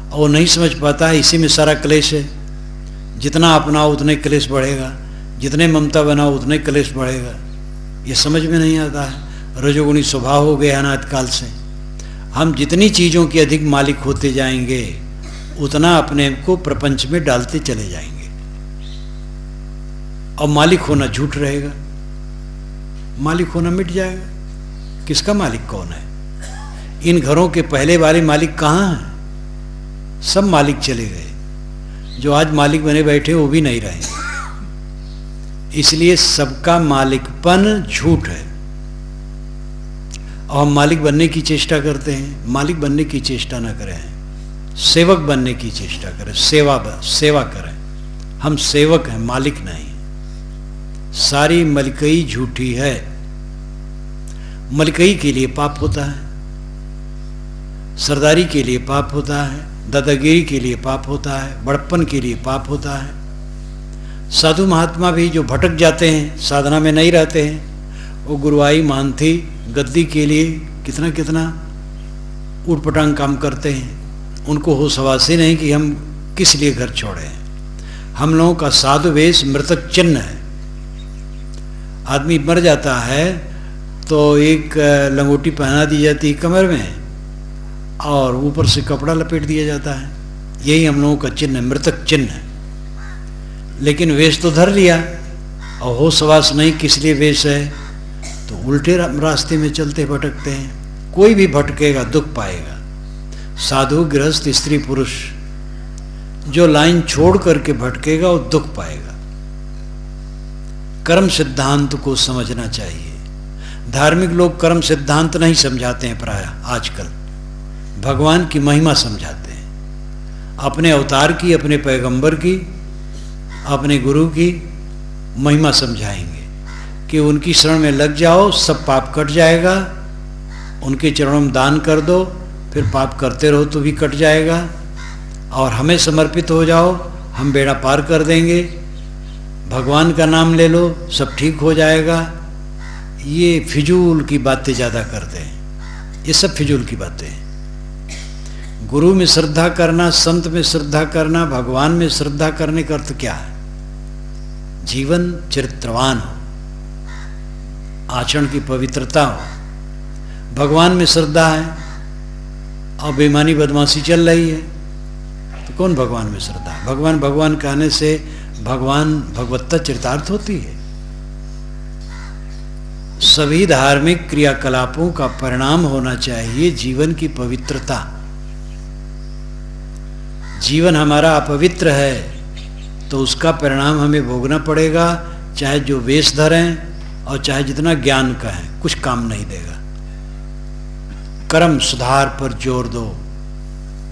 और वो नहीं समझ पाता है इसी में सारा क्लेश है। जितना अपनाओ उतने क्लेश बढ़ेगा, जितने ममता बनाओ उतने क्लेश बढ़ेगा। ये समझ में नहीं आता है। रजोगुणी स्वभाव हो गया अनादिकाल से। हम जितनी चीज़ों के अधिक मालिक होते जाएंगे उतना अपने को प्रपंच में डालते चले जाएंगे, और मालिक होना झूठ रहेगा, मालिक होना मिट जाएगा। किसका मालिक कौन है? इन घरों के पहले वाले मालिक कहाँ हैं? सब मालिक चले गए। जो आज मालिक बने बैठे वो भी नहीं रहे। इसलिए सबका मालिकपन झूठ है। और हम मालिक बनने की चेष्टा करते हैं। मालिक बनने की चेष्टा न करें, सेवक बनने की चेष्टा करें, सेवा करें। हम सेवक हैं, मालिक नहीं। सारी मलकई झूठी है। मलकई के लिए पाप होता है, सरदारी के लिए पाप होता है, दादागिरी के लिए पाप होता है, बड़प्पन के लिए पाप होता है। साधु महात्मा भी जो भटक जाते हैं, साधना में नहीं रहते हैं, वो गुरुआई मानथी गद्दी के लिए कितना कितना उटपटांग काम करते हैं। उनको होश हवास ही नहीं कि हम किस लिए घर छोड़े हैं। हम लोगों का साधु वेश मृतक चिन्ह है। आदमी मर जाता है तो एक लंगोटी पहना दी जाती है कमर में और ऊपर से कपड़ा लपेट दिया जाता है। यही हम लोगों का चिन्ह है, मृतक चिन्ह है। लेकिन वेश तो धर लिया और होश हवास नहीं किस लिए वेश है, तो उल्टे रास्ते में चलते भटकते हैं। कोई भी भटकेगा दुख पाएगा। साधु गृहस्थ स्त्री पुरुष जो लाइन छोड़ करके भटकेगा वो दुख पाएगा। कर्म सिद्धांत को समझना चाहिए। धार्मिक लोग कर्म सिद्धांत नहीं समझाते हैं, प्रायः आजकल भगवान की महिमा समझाते हैं। अपने अवतार की, अपने पैगंबर की, अपने गुरु की महिमा समझाएंगे कि उनकी शरण में लग जाओ, सब पाप कट जाएगा। उनके चरणों में दान कर दो, फिर पाप करते रहो तो भी कट जाएगा। और हमें समर्पित हो जाओ, हम बेड़ा पार कर देंगे। भगवान का नाम ले लो, सब ठीक हो जाएगा। ये फिजूल की बातें ज़्यादा करते हैं। ये सब फिजूल की बातें हैं। गुरु में श्रद्धा करना, संत में श्रद्धा करना, भगवान में श्रद्धा करने का अर्थ क्या है? जीवन चरित्रवान हो, आचरण की पवित्रता हो। भगवान में श्रद्धा है और बेईमानी बदमाशी चल रही है तो कौन भगवान में श्रद्धा? भगवान भगवान कहने से भगवान भगवत्ता चरितार्थ होती है। सभी धार्मिक क्रियाकलापों का परिणाम होना चाहिए जीवन की पवित्रता। जीवन हमारा अपवित्र है तो उसका परिणाम हमें भोगना पड़ेगा, चाहे जो वेश धरें और चाहे जितना ज्ञान का है, कुछ काम नहीं देगा। कर्म सुधार पर जोर दो,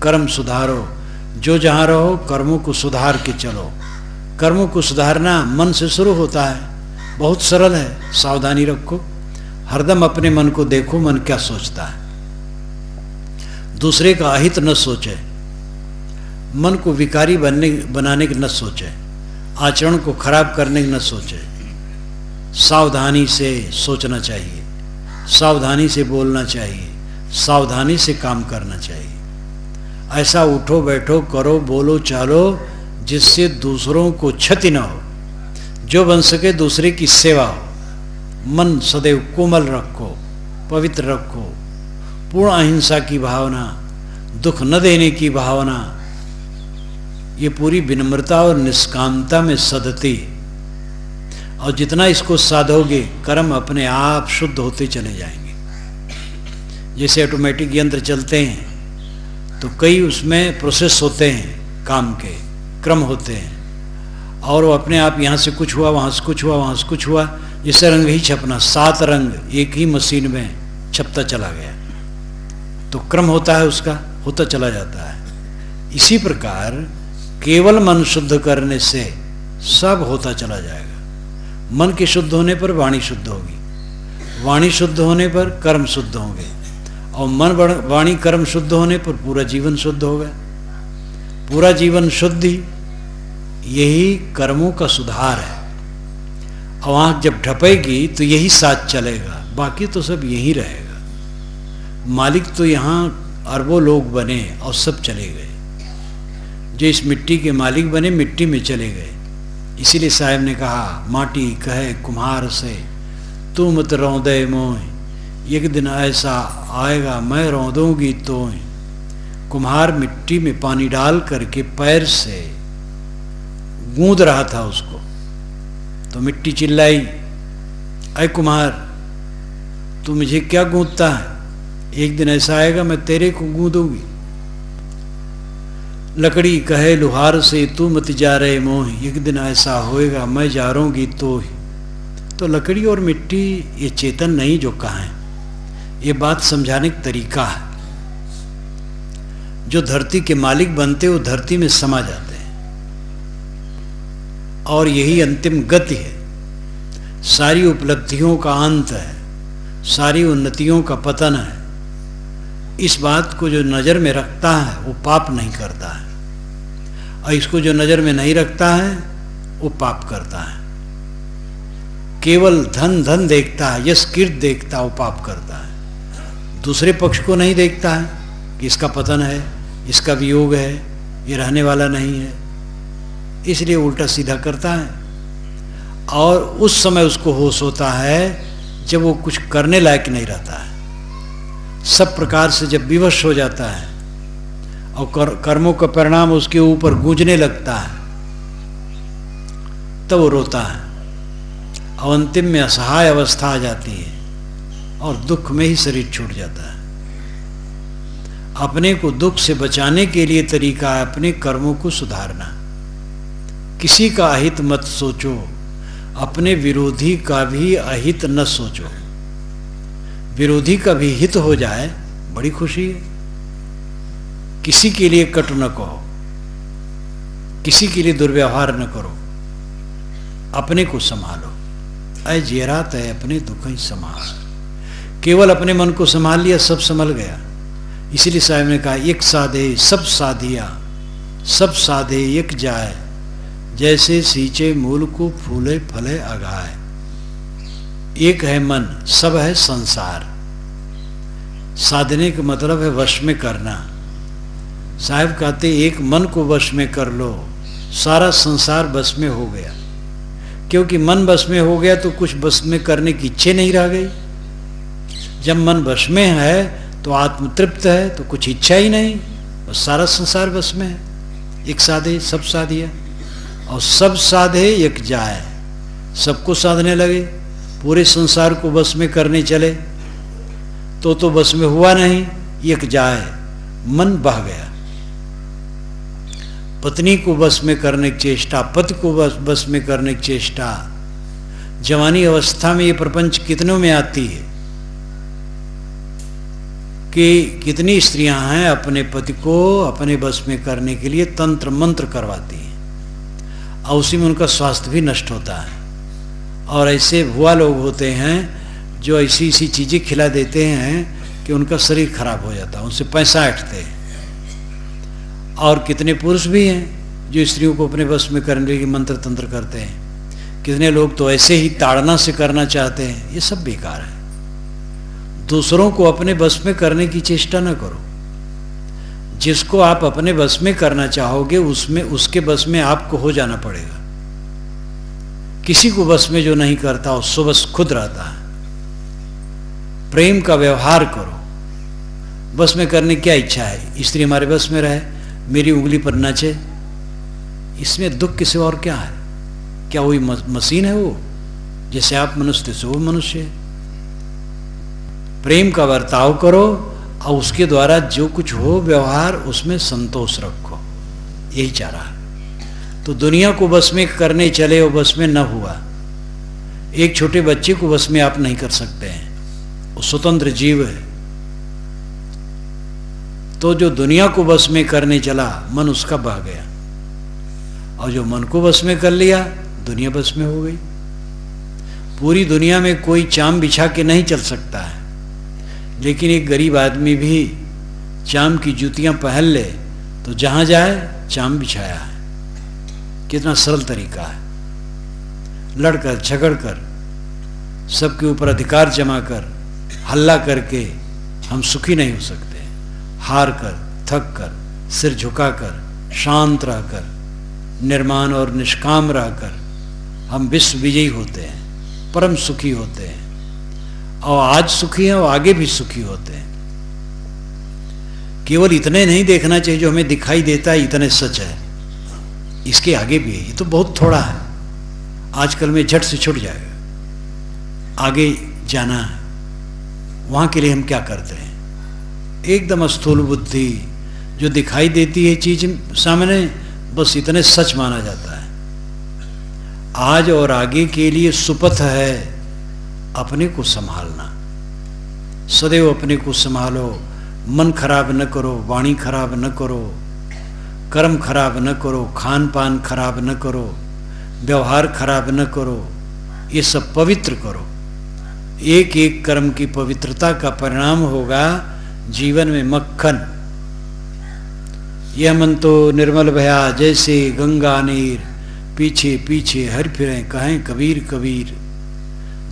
कर्म सुधारो। जो जहाँ रहो कर्मों को सुधार के चलो। कर्मों को सुधारना मन से शुरू होता है, बहुत सरल है। सावधानी रखो, हरदम अपने मन को देखो, मन क्या सोचता है। दूसरे का अहित न सोचे, मन को विकारी बनाने की न सोचे, आचरण को खराब करने की न सोचे। सावधानी से सोचना चाहिए, सावधानी से बोलना चाहिए, सावधानी से काम करना चाहिए। ऐसा उठो बैठो करो बोलो चालो जिससे दूसरों को क्षति न हो, जो बन सके दूसरे की सेवा हो। मन सदैव कोमल रखो, पवित्र रखो, पूर्ण अहिंसा की भावना, दुख न देने की भावना, ये पूरी विनम्रता और निष्कामता में सदती। और जितना इसको साधोगे कर्म अपने आप शुद्ध होते चले जाएंगे। जैसे ऑटोमेटिक यंत्र चलते हैं तो कई उसमें प्रोसेस होते हैं, काम के क्रम होते हैं, और वो अपने आप यहाँ से कुछ हुआ, वहाँ से कुछ हुआ, वहाँ से कुछ हुआ। जैसे रंग ही छपना, 7 रंग एक ही मशीन में छपता चला गया, तो क्रम होता है उसका, होता चला जाता है। इसी प्रकार केवल मन शुद्ध करने से सब होता चला जाएगा। मन के शुद्ध होने पर वाणी शुद्ध होगी, वाणी शुद्ध होने पर कर्म शुद्ध होंगे, और मन वाणी कर्म शुद्ध होने पर पूरा जीवन शुद्ध होगा। पूरा जीवन शुद्धि यही कर्मों का सुधार है। और आँख जब ढपेगी तो यही साथ चलेगा, बाकी तो सब यही रहेगा। मालिक तो यहाँ अरबों लोग बने और सब चले गए। जो इस मिट्टी के मालिक बने मिट्टी में चले गए। इसीलिए साहब ने कहा, माटी कहे कुम्हार से तू मत रौंदे मोह, एक दिन ऐसा आएगा मैं रौंदूंगी तो। कुम्हार मिट्टी में पानी डाल करके पैर से गूंद रहा था उसको, तो मिट्टी चिल्लाई, अय कुम्हार तू मुझे क्या गूंदता है, एक दिन ऐसा आएगा मैं तेरे को गूंदूंगी। लकड़ी कहे लुहार से तू मत जा रहे मोह, एक दिन ऐसा होएगा मैं जा रहूंगी तो लकड़ी और मिट्टी ये चेतन नहीं जो कहा है, ये बात समझाने का तरीका है। जो धरती के मालिक बनते वो धरती में समा जाते हैं, और यही अंतिम गति है। सारी उपलब्धियों का अंत है, सारी उन्नतियों का पतन है। इस बात को जो नज़र में रखता है वो पाप नहीं करता है, और इसको जो नज़र में नहीं रखता है वो पाप करता है। केवल धन धन देखता है, यश कीर्ति देखता है, वो पाप करता है। दूसरे पक्ष को नहीं देखता है कि इसका पतन है, इसका वियोग है, ये रहने वाला नहीं है, इसलिए उल्टा सीधा करता है। और उस समय उसको होश होता है जब वो कुछ करने लायक नहीं रहता है, सब प्रकार से जब विवश हो जाता है और कर्मों का परिणाम उसके ऊपर गूंजने लगता है, तब वो रोता है और अंतिम में असहाय अवस्था आ जाती है और दुख में ही शरीर छूट जाता है। अपने को दुख से बचाने के लिए तरीका है अपने कर्मों को सुधारना। किसी का अहित मत सोचो, अपने विरोधी का भी अहित न सोचो। विरोधी का भी हित हो जाए बड़ी खुशी है। किसी के लिए कटु न कहो, किसी के लिए दुर्व्यवहार न करो, अपने को संभालो। अय जेरा तय अपने दुख ही संभाल। केवल अपने मन को संभाल लिया, सब संभल गया। इसीलिए साहब ने कहा, एक साधे सब साधिया, सब साधे एक जाए, जैसे सींचे मूल को फूले फले अगाए। एक है मन, सब है संसार। साधने का मतलब है वश में करना। साहब कहते एक मन को वश में कर लो, सारा संसार बस में हो गया। क्योंकि मन बस में हो गया तो कुछ बस में करने की इच्छा नहीं रह गई। जब मन बस में है तो आत्मतृप्त है, तो कुछ इच्छा ही नहीं, बस सारा संसार बस में है। एक साधे सब साधिया, और सब साधे एक जाए, सबको साधने लगे। पूरे संसार को बस में करने चले तो बस में हुआ नहीं, एक जाए, मन बह गया। पत्नी को बस में करने की चेष्टा, पति को बस में करने की चेष्टा। जवानी अवस्था में ये प्रपंच कितनों में आती है कि कितनी स्त्रियां हैं अपने पति को अपने बस में करने के लिए तंत्र मंत्र करवाती हैं, और उसी में उनका स्वास्थ्य भी नष्ट होता है। और ऐसे भुआ लोग होते हैं जो ऐसी ऐसी चीज़ें खिला देते हैं कि उनका शरीर खराब हो जाता है, उनसे पैसा ऐंठते हैं। और कितने पुरुष भी हैं जो स्त्रियों को अपने बस में करने के मंत्र तंत्र करते हैं। कितने लोग तो ऐसे ही ताड़ना से करना चाहते हैं। ये सब बेकार है। दूसरों को अपने बस में करने की चेष्टा न करो। जिसको आप अपने बस में करना चाहोगे उसमें उसके बस में आपको हो जाना पड़ेगा। किसी को बस में जो नहीं करता उसको बस खुद रहता है। प्रेम का व्यवहार करो। बस में करने की क्या इच्छा है? स्त्री हमारे बस में रहे, मेरी उंगली पर नाचे, इसमें दुख किसी और क्या है? क्या वही मशीन है वो? जैसे आप मनुष्य से वो मनुष्य है। प्रेम का बर्ताव करो और उसके द्वारा जो कुछ हो व्यवहार उसमें संतोष रखो, यही चाह रहा है। तो दुनिया को बस में करने चले और बस में न हुआ। एक छोटे बच्चे को बस में आप नहीं कर सकते हैं, वो स्वतंत्र जीव है। तो जो दुनिया को बस में करने चला मन उसका बह गया, और जो मन को बस में कर लिया दुनिया बस में हो गई। पूरी दुनिया में कोई चाम बिछा के नहीं चल सकता है, लेकिन एक गरीब आदमी भी चाम की जूतियां पहन ले तो जहां जाए चाम बिछाया है। कितना सरल तरीका है। लड़कर झगड़कर सबके ऊपर अधिकार जमा कर हल्ला करके हम सुखी नहीं हो सकते। हार कर, थक कर, सिर झुकाकर, शांत रहकर, निर्माण और निष्काम रहकर हम विश्व विजयी होते हैं, परम सुखी होते हैं। और आज सुखी हैं और आगे भी सुखी होते हैं। केवल इतने नहीं देखना चाहिए जो हमें दिखाई देता है इतने सच है, इसके आगे भी है। ये तो बहुत थोड़ा है, आजकल में झट से छूट जाएगा। आगे जाना है, वहाँ के लिए हम क्या करते हैं? एकदम स्थूल बुद्धि जो दिखाई देती है चीज सामने, बस इतने सच माना जाता है। आज और आगे के लिए सुपथ है अपने को संभालना। सदैव अपने को संभालो। मन खराब न करो, वाणी खराब न करो, कर्म खराब न करो, खान पान खराब न करो, व्यवहार खराब न करो, ये सब पवित्र करो। एक एक कर्म की पवित्रता का परिणाम होगा जीवन में मक्खन। यह मन तो निर्मल भया जैसे गंगा नीर, पीछे पीछे हर फिरें कहें कबीर कबीर।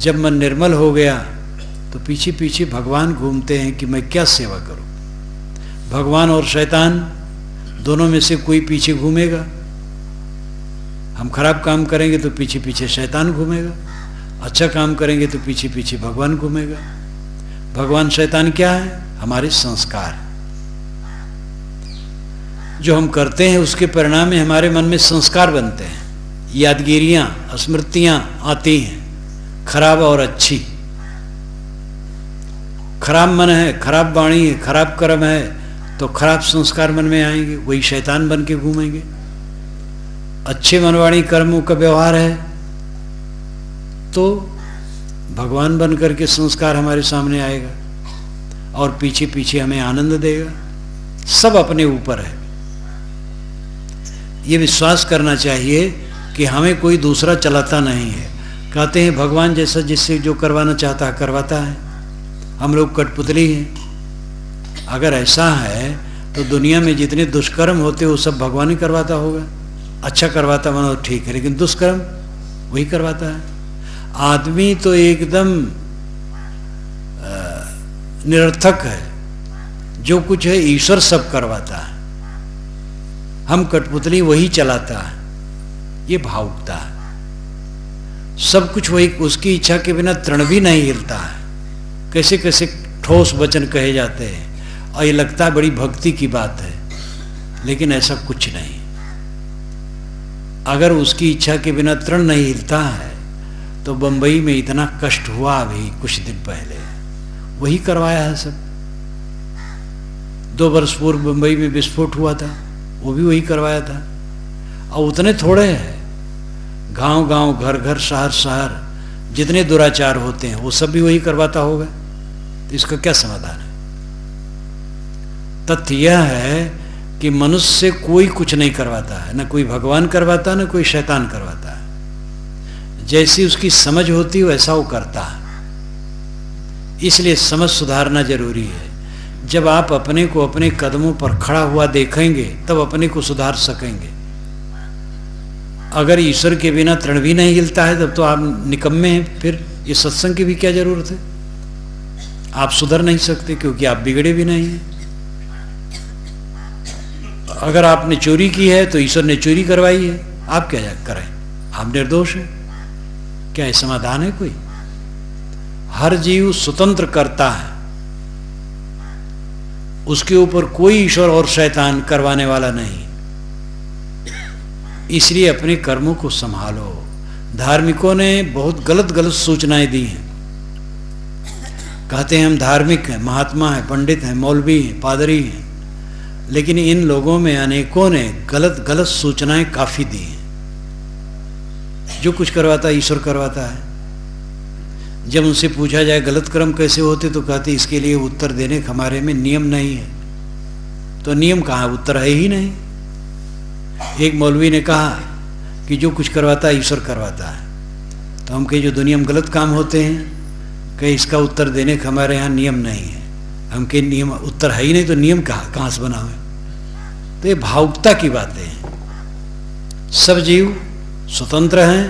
जब मन निर्मल हो गया तो पीछे पीछे भगवान घूमते हैं कि मैं क्या सेवा करूं। भगवान और शैतान दोनों में से कोई पीछे घूमेगा। हम खराब काम करेंगे तो पीछे पीछे शैतान घूमेगा, अच्छा काम करेंगे तो पीछे पीछे भगवान घूमेगा। भगवान शैतान क्या है? हमारे संस्कार जो हम करते हैं उसके परिणाम में हमारे मन में संस्कार बनते हैं, यादगिरियां स्मृतियां आती हैं, खराब और अच्छी। खराब मन है, खराब वाणी है, खराब कर्म है तो खराब संस्कार मन में आएंगे, वही शैतान बन के घूमेंगे। अच्छे मनवाणी कर्मों का व्यवहार है तो भगवान बन करके संस्कार हमारे सामने आएगा और पीछे पीछे हमें आनंद देगा। सब अपने ऊपर है। ये विश्वास करना चाहिए कि हमें कोई दूसरा चलाता नहीं है। कहते हैं भगवान जैसा जिससे जो करवाना चाहता है करवाता है, हम लोग कठपुतली हैं। अगर ऐसा है तो दुनिया में जितने दुष्कर्म होते वो सब भगवान ही करवाता होगा। अच्छा करवाता मानो ठीक है, लेकिन दुष्कर्म वही करवाता है। आदमी तो एकदम निरर्थक है, जो कुछ है ईश्वर सब करवाता है, हम कठपुतली वही चलाता है। ये भावुकता है। सब कुछ वही, उसकी इच्छा के बिना तृण भी नहीं हिलता है। कैसे कैसे ठोस वचन कहे जाते हैं और ये लगता है बड़ी भक्ति की बात है, लेकिन ऐसा कुछ नहीं। अगर उसकी इच्छा के बिना तृण नहीं हिलता है तो बंबई में इतना कष्ट हुआ अभी कुछ दिन पहले, वही करवाया है सब। 2 वर्ष पूर्व बंबई में विस्फोट हुआ था, वो भी वही करवाया था। और उतने थोड़े हैं, गांव गांव घर घर शहर शहर जितने दुराचार होते हैं वो सब भी वही करवाता होगा। तो इसका क्या समाधान है? तथ्य यह है कि मनुष्य से कोई कुछ नहीं करवाता है, न कोई भगवान करवाता है, न कोई शैतान करवाता है। जैसी उसकी समझ होती है वैसा वो करता है। इसलिए समझ सुधारना जरूरी है। जब आप अपने को अपने कदमों पर खड़ा हुआ देखेंगे तब अपने को सुधार सकेंगे। अगर ईश्वर के बिना तृण भी नहीं हिलता है तब तो आप निकम्मे हैं। फिर ये सत्संग की भी क्या जरूरत है? आप सुधर नहीं सकते क्योंकि आप बिगड़े भी नहीं हैं। अगर आपने चोरी की है तो ईश्वर ने चोरी करवाई है, आप क्या करें? आप निर्दोष हैं। क्या ये समाधान है कोई? हर जीव स्वतंत्र करता है, उसके ऊपर कोई ईश्वर और शैतान करवाने वाला नहीं। इसलिए अपने कर्मों को संभालो। धार्मिकों ने बहुत गलत गलत सूचनाएं दी हैं। कहते हैं हम धार्मिक हैं, महात्मा हैं, पंडित हैं, मौलवी हैं, पादरी हैं, लेकिन इन लोगों में अनेकों ने गलत गलत सूचनाएं काफी दी हैं। जो कुछ करवाता है ईश्वर करवाता है। जब उनसे पूछा जाए गलत कर्म कैसे होते तो कहते इसके लिए उत्तर देने का हमारे में नियम नहीं है। तो नियम कहाँ? उत्तर है ही नहीं। एक मौलवी ने कहा कि जो कुछ करवाता है ईश्वर करवाता है। तो हम कहे जो दुनिया में गलत काम होते हैं, कहे इसका उत्तर देने का हमारे यहाँ नियम नहीं है। हम कहे नियम उत्तर है ही नहीं तो नियम कहाँ से बना हुआ? तो ये भावुकता की बातें हैं। सब जीव स्वतंत्र हैं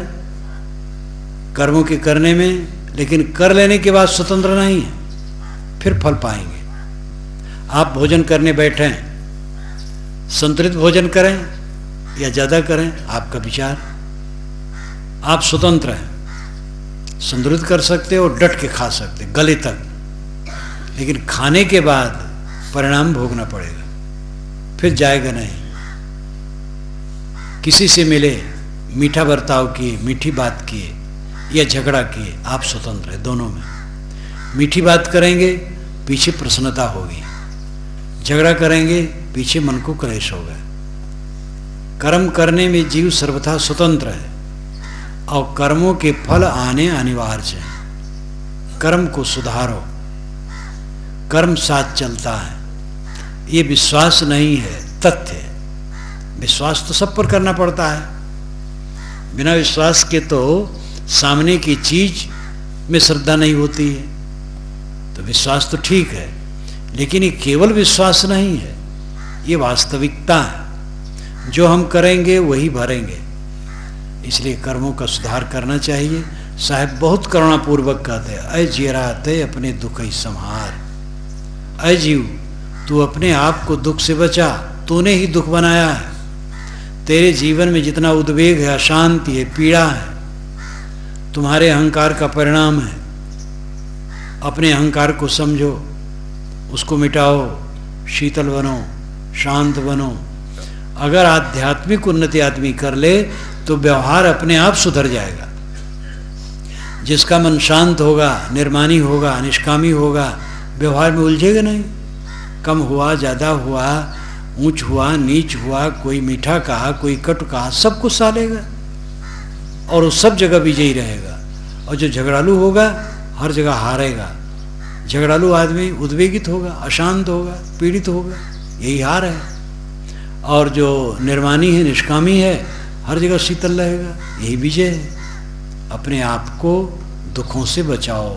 कर्मों के करने में, लेकिन कर लेने के बाद स्वतंत्र नहीं है, फिर फल पाएंगे। आप भोजन करने बैठे, संतुलित भोजन करें या ज्यादा करें आपका विचार। आप स्वतंत्र हैं, संतुलित कर सकते हो, डट के खा सकते गले तक, लेकिन खाने के बाद परिणाम भोगना पड़ेगा, फिर जाएगा नहीं। किसी से मिले, मीठा बर्ताव किए, मीठी बात किए या झगड़ा किए, आप स्वतंत्र हैं दोनों में। मीठी बात करेंगे पीछे प्रसन्नता होगी, झगड़ा करेंगे पीछे मन को क्लेश होगा। कर्म करने में जीव सर्वथा स्वतंत्र है और कर्मों के फल आने अनिवार्य है। कर्म को सुधारो, कर्म साथ चलता है। ये विश्वास नहीं है, तथ्य है। विश्वास तो सब पर करना पड़ता है। बिना विश्वास के तो सामने की चीज में श्रद्धा नहीं होती है, तो विश्वास तो ठीक है, लेकिन ये केवल विश्वास नहीं है, ये वास्तविकता है। जो हम करेंगे वही भरेंगे, इसलिए कर्मों का सुधार करना चाहिए। साहब बहुत करुणापूर्वक कहते हैं, अय जियराते अपने दुख ही संहार। अय जीव, तू अपने आप को दुख से बचा, तूने ही दुख बनाया है। तेरे जीवन में जितना उद्वेग है, अशांति है, पीड़ा है, तुम्हारे अहंकार का परिणाम है। अपने अहंकार को समझो, उसको मिटाओ, शीतल बनो, शांत बनो। अगर आध्यात्मिक उन्नति आदमी कर ले तो व्यवहार अपने आप सुधर जाएगा। जिसका मन शांत होगा, निर्मानी होगा, निष्कामी होगा, व्यवहार में उलझेगा नहीं। कम हुआ, ज़्यादा हुआ, ऊंच हुआ, नीच हुआ, कोई मीठा कहा, कोई कटु कहा, सब कुछ सालेगा और वो सब जगह विजयी रहेगा। और जो झगड़ालू होगा हर जगह हारेगा। झगड़ालू आदमी उद्वेगित होगा, अशांत होगा, पीड़ित होगा, यही हार है। और जो निर्मानी है, निष्कामी है, हर जगह शीतल रहेगा, यही विजय है। अपने आप को दुखों से बचाओ।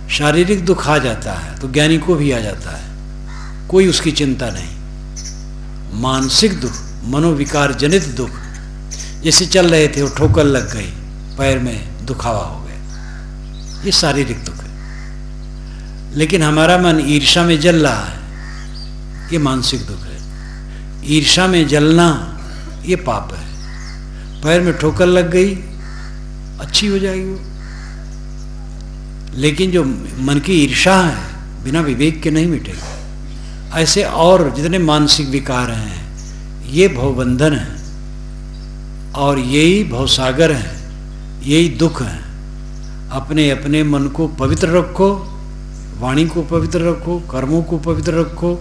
शारीरिक दुख आ जाता है तो ज्ञानी को भी आ जाता है, कोई उसकी चिंता नहीं। मानसिक दुख, मनोविकार जनित दुख, जैसे चल रहे थे वो ठोकर लग गई, पैर में दुखावा हो गया, ये शारीरिक दुख है। लेकिन हमारा मन ईर्ष्या में जल रहा है, ये मानसिक दुख है। ईर्ष्या में जलना ये पाप है। पैर में ठोकर लग गई, अच्छी हो जाएगी वो। लेकिन जो मन की ईर्ष्या है बिना विवेक के नहीं मिटेगी। ऐसे और जितने मानसिक विकार हैं ये भवबंधन है और यही भवसागर है, यही दुख है। अपने अपने मन को पवित्र रखो, वाणी को पवित्र रखो, कर्मों को पवित्र रखो,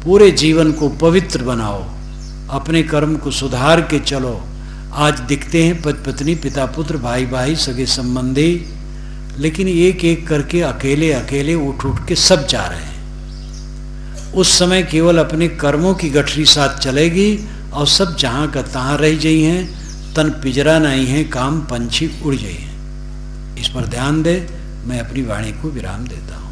पूरे जीवन को पवित्र बनाओ, अपने कर्म को सुधार के चलो। आज दिखते हैं पति पत्नी, पिता पुत्र, भाई भाई, सगे संबंधी, लेकिन एक एक करके अकेले अकेले उठ उठ के सब जा रहे हैं। उस समय केवल अपने कर्मों की गठरी साथ चलेगी और सब जहाँ का तहाँ रह गई हैं। तन पिजरा नहीं है, काम पंछी उड़ गए हैं। इस पर ध्यान दे। मैं अपनी वाणी को विराम देता हूँ।